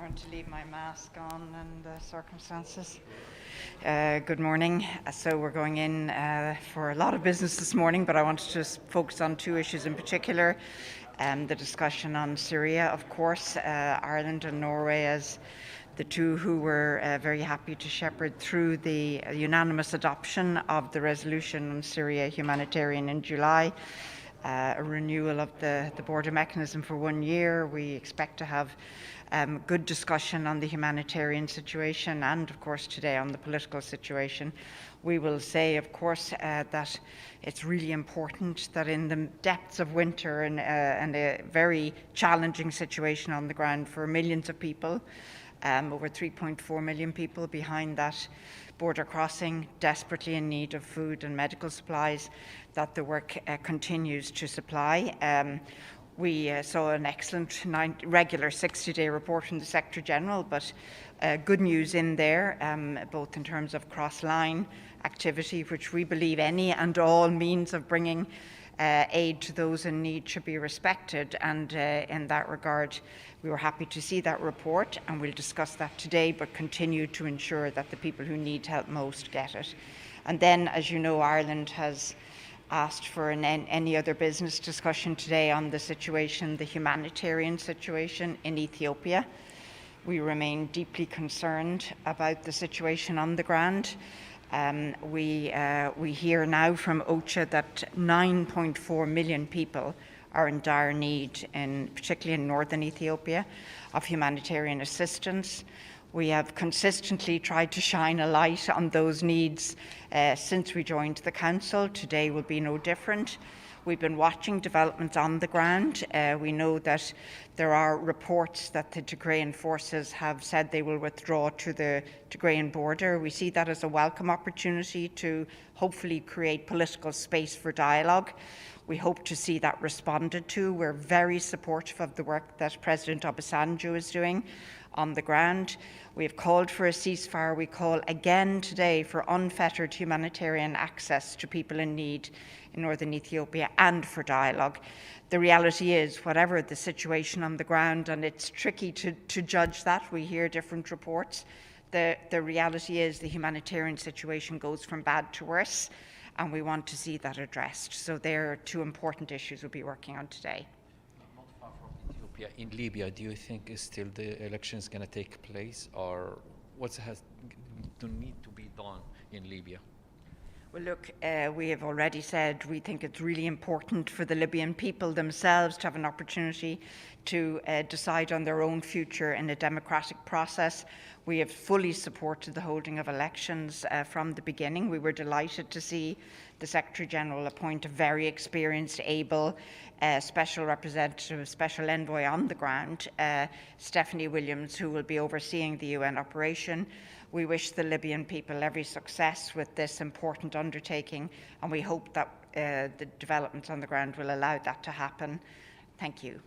Learn to leave my mask on in the circumstances. Good morning. So we're going in for a lot of business this morning, but I want to just focus on two issues in particular. The discussion on Syria, of course, Ireland and Norway as the two who were very happy to shepherd through the unanimous adoption of the resolution on Syria humanitarian in July. A renewal of the border mechanism for 1 year. We expect to have good discussion on the humanitarian situation and, of course, today on the political situation. We will say, of course, that it's really important that in the depths of winter and a very challenging situation on the ground for millions of people, over 3.4 million people behind that border crossing, desperately in need of food and medical supplies, that the work continues to supply. We saw an excellent regular 60-day report from the Secretary General, but good news in there, both in terms of cross-line activity, which we believe any and all means of bringing aid to those in need should be respected. And in that regard, we were happy to see that report, and we'll discuss that today, but continue to ensure that the people who need help most get it. And then, as you know, Ireland has asked for any other business discussion today on the situation, the humanitarian situation in Ethiopia. We remain deeply concerned about the situation on the ground. We hear now from OCHA that 9.4 million people are in dire need, particularly in northern Ethiopia, of humanitarian assistance. We have consistently tried to shine a light on those needs since we joined the Council. Today will be no different. We've been watching developments on the ground. We know that there are reports that the Tigrayan forces have said they will withdraw to the Tigrayan border. We see that as a welcome opportunity to hopefully create political space for dialogue. We hope to see that responded to. We're very supportive of the work that President Obasanjo is doing on the ground. We have called for a ceasefire. We call again today for unfettered humanitarian access to people in need in northern Ethiopia and for dialogue. The reality is, whatever the situation on the ground, and it's tricky to judge that, we hear different reports, the reality is the humanitarian situation goes from bad to worse, and we want to see that addressed. So there are two important issues we'll be working on today. Not far from Ethiopia, in Libya, do you think is still the elections going to take place, or what has to need to be done in Libya? Well, look, we have already said we think it's really important for the Libyan people themselves to have an opportunity to decide on their own future in a democratic process. We have fully supported the holding of elections from the beginning. We were delighted to see the Secretary General appoint a very experienced, able special representative, special envoy on the ground, Stephanie Williams, who will be overseeing the UN operation. We wish the Libyan people every success with this important undertaking, and we hope that the developments on the ground will allow that to happen. Thank you.